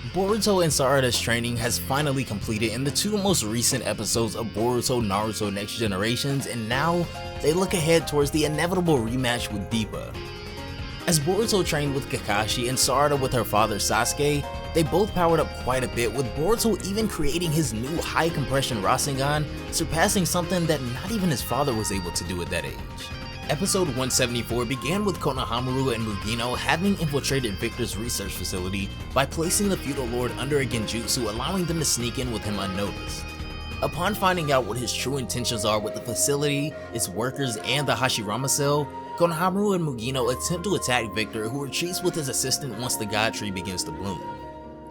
Boruto and Sarada's training has finally completed in the two most recent episodes of Boruto Naruto Next Generations, and now they look ahead towards the inevitable rematch with Deepa. As Boruto trained with Kakashi and Sarada with her father Sasuke, they both powered up quite a bit, with Boruto even creating his new high compression Rasengan, surpassing something that not even his father was able to do at that age. Episode 174 began with Konohamaru and Mugino having infiltrated Victor's research facility by placing the feudal lord under a genjutsu, allowing them to sneak in with him unnoticed. Upon finding out what his true intentions are with the facility, its workers, and the Hashirama cell, Konohamaru and Mugino attempt to attack Victor, who retreats with his assistant once the god tree begins to bloom.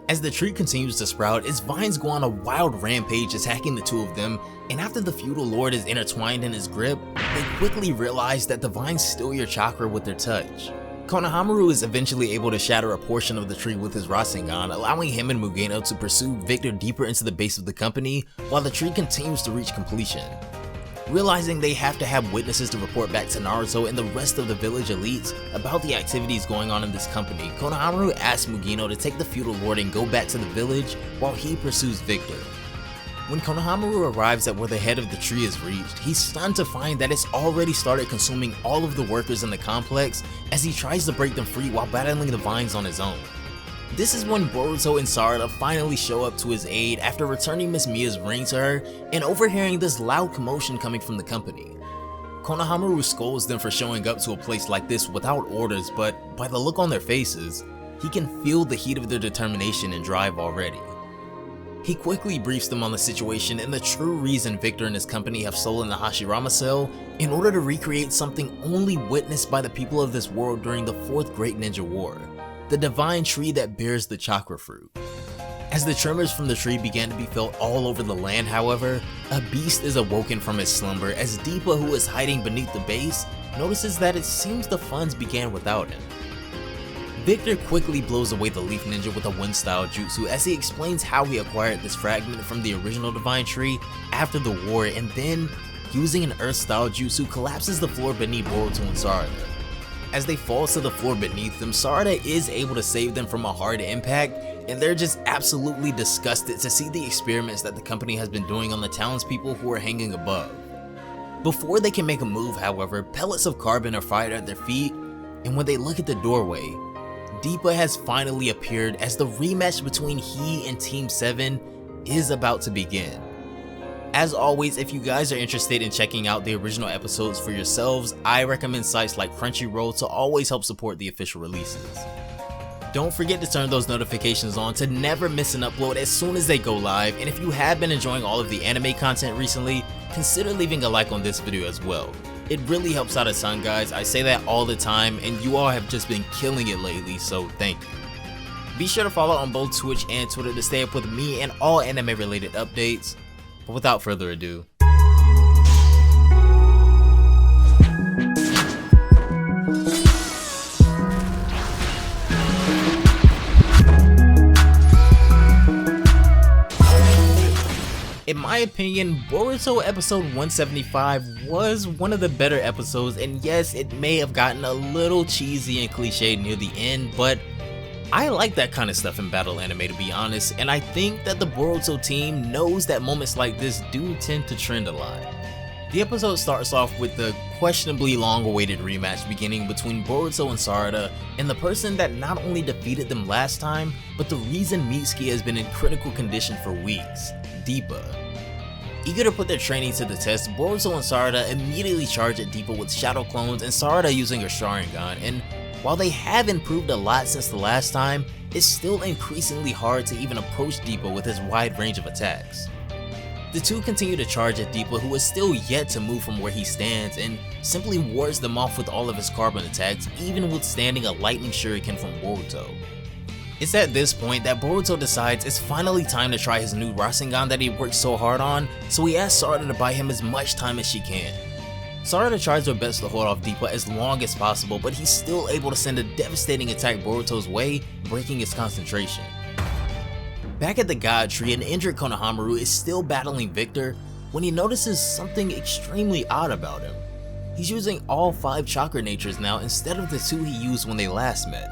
As the tree continues to sprout, its vines go on a wild rampage, attacking the two of them, and after the feudal lord is intertwined in his grip, they quickly realize that the vines steal your chakra with their touch. Konohamaru is eventually able to shatter a portion of the tree with his Rasengan, allowing him and Mugino to pursue Victor deeper into the base of the company, while the tree continues to reach completion. Realizing they have to have witnesses to report back to Naruto and the rest of the village elites about the activities going on in this company, Konohamaru asks Mugino to take the feudal lord and go back to the village while he pursues Victor. When Konohamaru arrives at where the head of the tree is reached, he's stunned to find that it's already started consuming all of the workers in the complex as he tries to break them free while battling the vines on his own. This is when Boruto and Sarada finally show up to his aid after returning Miss Mia's ring to her and overhearing this loud commotion coming from the company. Konohamaru scolds them for showing up to a place like this without orders, but by the look on their faces, he can feel the heat of their determination and drive already. He quickly briefs them on the situation and the true reason Victor and his company have stolen the Hashirama cell in order to recreate something only witnessed by the people of this world during the Fourth Great Ninja War. The divine tree that bears the chakra fruit. As the tremors from the tree began to be felt all over the land, however, a beast is awoken from his slumber as Deepa, who is hiding beneath the base, notices that it seems the funds began without him. Victor quickly blows away the Leaf Ninja with a wind-style jutsu as he explains how he acquired this fragment from the original divine tree after the war, and then, using an earth-style jutsu, collapses the floor beneath Boruto and Sarada. As they fall to the floor beneath them, Sarada is able to save them from a hard impact, and they're just absolutely disgusted to see the experiments that the company has been doing on the townspeople who are hanging above. Before they can make a move, however, pellets of carbon are fired at their feet, and when they look at the doorway, Deepa has finally appeared as the rematch between he and Team 7 is about to begin. As always, if you guys are interested in checking out the original episodes for yourselves, I recommend sites like Crunchyroll to always help support the official releases. Don't forget to turn those notifications on to never miss an upload as soon as they go live, and if you have been enjoying all of the anime content recently, consider leaving a like on this video as well. It really helps out a ton, guys. I say that all the time, and you all have just been killing it lately, so thank you. Be sure to follow on both Twitch and Twitter to stay up with me and all anime related updates. But without further ado, in my opinion, Boruto episode 175 was one of the better episodes, and yes, it may have gotten a little cheesy and cliched near the end, but I like that kind of stuff in battle anime, to be honest, and I think that the Boruto team knows that moments like this do tend to trend a lot. The episode starts off with the questionably long-awaited rematch beginning between Boruto and Sarada, and the person that not only defeated them last time, but the reason Mitsuki has been in critical condition for weeks, Deepa. Eager to put their training to the test, Boruto and Sarada immediately charge at Deepa with shadow clones and Sarada using her Sharingan, and while they have improved a lot since the last time, it's still increasingly hard to even approach Deepa with his wide range of attacks. The two continue to charge at Deepa, who is still yet to move from where he stands, and simply wards them off with all of his carbon attacks, even withstanding a lightning shuriken from Boruto. It's at this point that Boruto decides it's finally time to try his new Rasengan that he worked so hard on, so he asks Sarada to buy him as much time as she can. Sarada tries her best to hold off Deepa as long as possible, but he's still able to send a devastating attack Boruto's way, breaking his concentration. Back at the God Tree, an injured Konohamaru is still battling Victor when he notices something extremely odd about him. He's using all 5 chakra natures now instead of the 2 he used when they last met.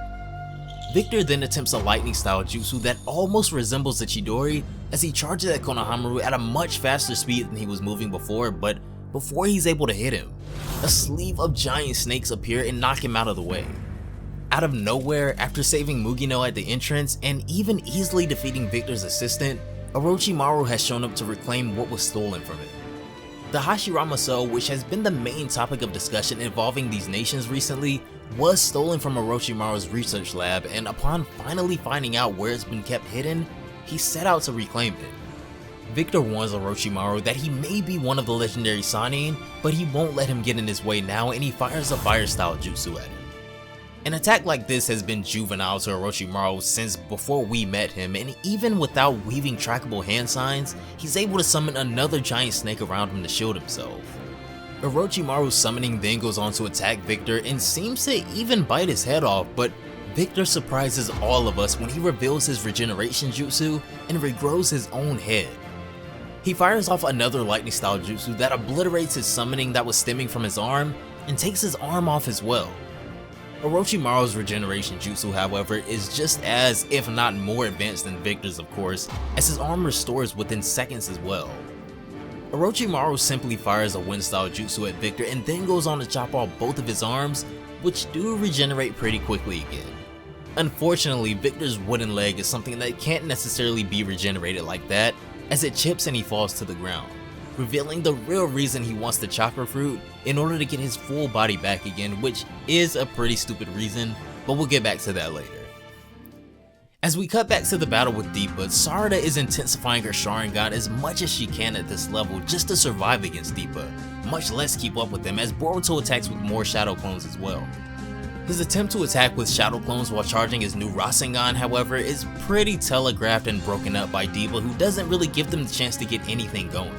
Victor then attempts a lightning style jutsu that almost resembles the Chidori as he charges at Konohamaru at a much faster speed than he was moving before, but before he's able to hit him, a sleeve of giant snakes appear and knock him out of the way. Out of nowhere, after saving Mugino at the entrance and even easily defeating Victor's assistant, Orochimaru has shown up to reclaim what was stolen from him. The Hashirama Cell, which has been the main topic of discussion involving these nations recently, was stolen from Orochimaru's research lab, and upon finally finding out where it's been kept hidden, he set out to reclaim it. Victor warns Orochimaru that he may be one of the legendary Sannin, but he won't let him get in his way now, and he fires a fire style jutsu at him. An attack like this has been juvenile to Orochimaru since before we met him, and even without weaving trackable hand signs, he's able to summon another giant snake around him to shield himself. Orochimaru's summoning then goes on to attack Victor and seems to even bite his head off, but Victor surprises all of us when he reveals his regeneration jutsu and regrows his own head. He fires off another lightning style jutsu that obliterates his summoning that was stemming from his arm and takes his arm off as well. Orochimaru's regeneration jutsu, however, is just as, if not more advanced than Victor's of course, as his arm restores within seconds as well. Orochimaru simply fires a wind style jutsu at Victor and then goes on to chop off both of his arms, which do regenerate pretty quickly again. Unfortunately, Victor's wooden leg is something that can't necessarily be regenerated like that, as it chips and he falls to the ground, revealing the real reason he wants the chakra fruit in order to get his full body back again, which is a pretty stupid reason, but we'll get back to that later. As we cut back to the battle with Deepa, Sarada is intensifying her Sharingan as much as she can at this level just to survive against Deepa, much less keep up with them, as Boruto attacks with more shadow clones as well. His attempt to attack with shadow clones while charging his new Rasengan, however, is pretty telegraphed and broken up by Deepa, who doesn't really give them the chance to get anything going.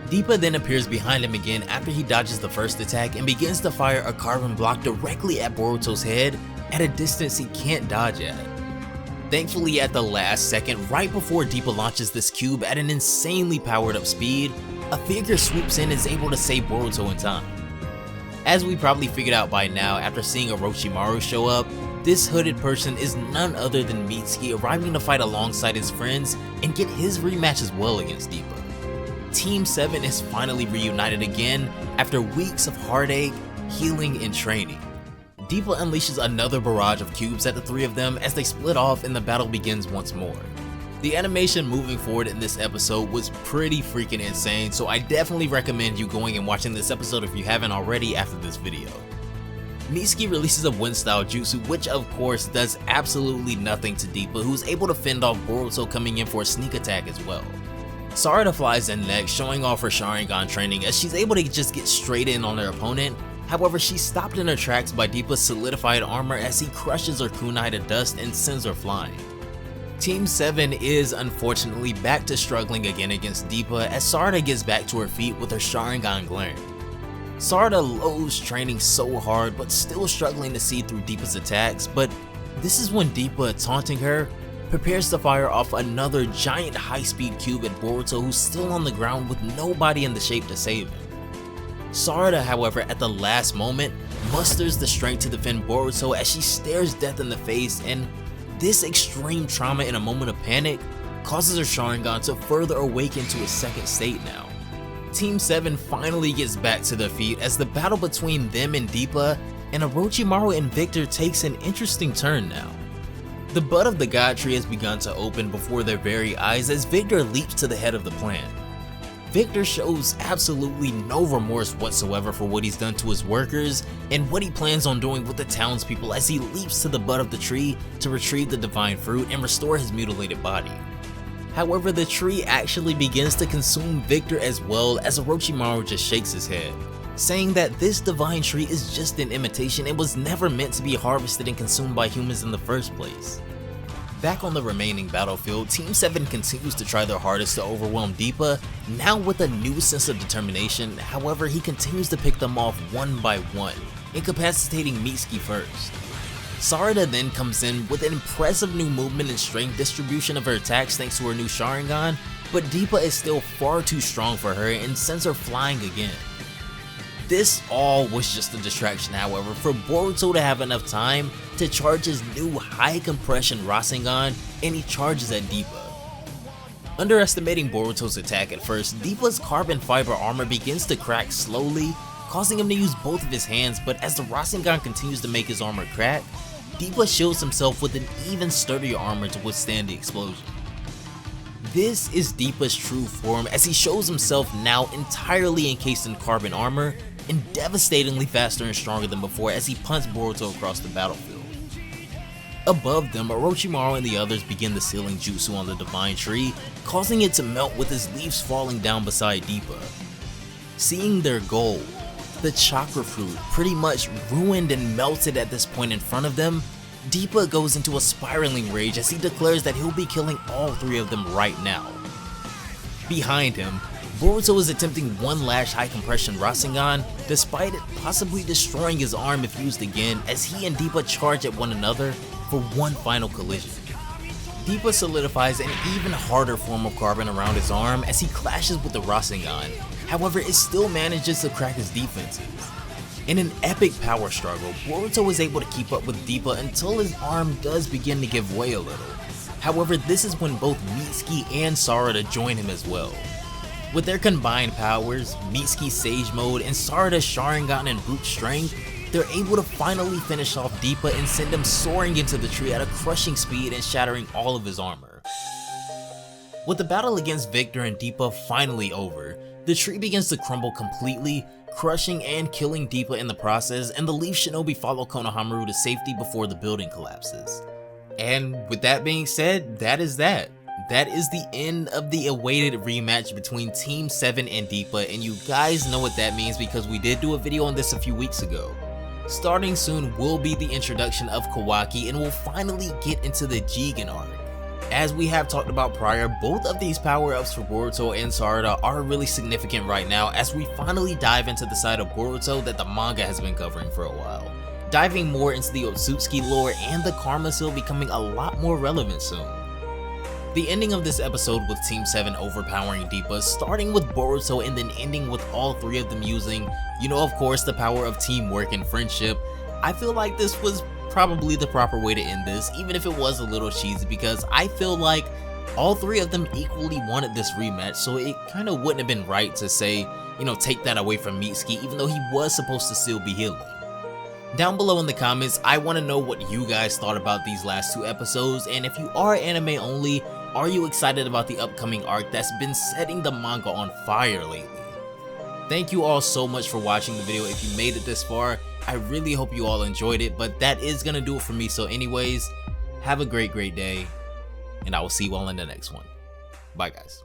Deepa then appears behind him again after he dodges the first attack and begins to fire a carbon block directly at Boruto's head at a distance he can't dodge at. Thankfully, at the last second, right before Deepa launches this cube at an insanely powered up speed, a figure swoops in and is able to save Boruto in time. As we probably figured out by now after seeing Orochimaru show up, this hooded person is none other than Mitsuki, arriving to fight alongside his friends and get his rematch as well against Deepa. Team 7 is finally reunited again after weeks of heartache, healing, and training. Deepa unleashes another barrage of cubes at the three of them as they split off and the battle begins once more. The animation moving forward in this episode was pretty freaking insane, so I definitely recommend you going and watching this episode if you haven't already after this video. Mitsuki releases a wind style jutsu, which of course does absolutely nothing to Deepa, who's able to fend off Boruto coming in for a sneak attack as well. Sarada flies in next, showing off her Sharingan training as she's able to just get straight in on her opponent. However, she's stopped in her tracks by Deepa's solidified armor as he crushes her kunai to dust and sends her flying. Team 7 is unfortunately back to struggling again against Deepa as Sarada gets back to her feet with her Sharingan glaring. Sarada loathes training so hard but still struggling to see through Deepa's attacks, but this is when Deepa, taunting her, prepares to fire off another giant high-speed cube at Boruto, who's still on the ground with nobody in the shape to save him. Sarada, however, at the last moment, musters the strength to defend Boruto as she stares death in the face, and this extreme trauma in a moment of panic causes her Sharingan to further awaken to its second state now. Team 7 finally gets back to their feet as the battle between them and Deepa and Orochimaru and Victor takes an interesting turn now. The butt of the god tree has begun to open before their very eyes as Victor leaps to the head of the plant. Victor shows absolutely no remorse whatsoever for what he's done to his workers and what he plans on doing with the townspeople as he leaps to the butt of the tree to retrieve the divine fruit and restore his mutilated body. However, the tree actually begins to consume Victor as well as Orochimaru just shakes his head, saying that this divine tree is just an imitation and was never meant to be harvested and consumed by humans in the first place. Back on the remaining battlefield, Team 7 continues to try their hardest to overwhelm Deepa, now with a new sense of determination. However, he continues to pick them off one by one, incapacitating Mitsuki first. Sarada then comes in with an impressive new movement and strength distribution of her attacks thanks to her new Sharingan, but Deepa is still far too strong for her and sends her flying again. This all was just a distraction, however, for Boruto to have enough time to charge his new high compression Rasengan, and he charges at Deepa. Underestimating Boruto's attack at first, Deepa's carbon fiber armor begins to crack slowly, causing him to use both of his hands, but as the Rasengan continues to make his armor crack, Deepa shields himself with an even sturdier armor to withstand the explosion. This is Deepa's true form, as he shows himself now entirely encased in carbon armor and devastatingly faster and stronger than before as he punts Boruto across the battlefield. Above them, Orochimaru and the others begin the sealing jutsu on the divine tree, causing it to melt with his leaves falling down beside Deepa. Seeing their goal, the chakra fruit, pretty much ruined and melted at this point in front of them, Deepa goes into a spiraling rage as he declares that he'll be killing all three of them right now. Behind him, Boruto is attempting one last high compression Rasengan, despite it possibly destroying his arm if used again, as he and Deepa charge at one another for one final collision. Deepa solidifies an even harder form of carbon around his arm as he clashes with the Rasengan, however it still manages to crack his defenses. In an epic power struggle, Boruto is able to keep up with Deepa until his arm does begin to give way a little. However, this is when both Mitsuki and Sarada join him as well. With their combined powers, Mitsuki's Sage Mode and Sarada's Sharingan and brute strength, they're able to finally finish off Deepa and send him soaring into the tree at a crushing speed and shattering all of his armor. With the battle against Victor and Deepa finally over, the tree begins to crumble completely, crushing and killing Deepa in the process, and the Leaf Shinobi follow Konohamaru to safety before the building collapses. And with that being said, that is that. That is the end of the awaited rematch between Team 7 and Deepa, and you guys know what that means because we did do a video on this a few weeks ago. Starting soon will be the introduction of Kawaki, and we'll finally get into the Jigen arc. As we have talked about prior, both of these power-ups for Boruto and Sarada are really significant right now as we finally dive into the side of Boruto that the manga has been covering for a while, diving more into the Otsutsuki lore and the Karma Seal becoming a lot more relevant soon. The ending of this episode with Team 7 overpowering Deepa, starting with Boruto and then ending with all three of them using, of course, the power of teamwork and friendship, I feel like this was probably the proper way to end this, even if it was a little cheesy, because I feel like all three of them equally wanted this rematch, so it kind of wouldn't have been right to say, take that away from Mitsuki, even though he was supposed to still be healing. Down below in the comments, I want to know what you guys thought about these last two episodes, and if you are anime only, are you excited about the upcoming arc that's been setting the manga on fire lately? Thank you all so much for watching the video. If you made it this far, I really hope you all enjoyed it, but that is gonna do it for me. So anyways, have a great day, and I will see you all in the next one. Bye guys.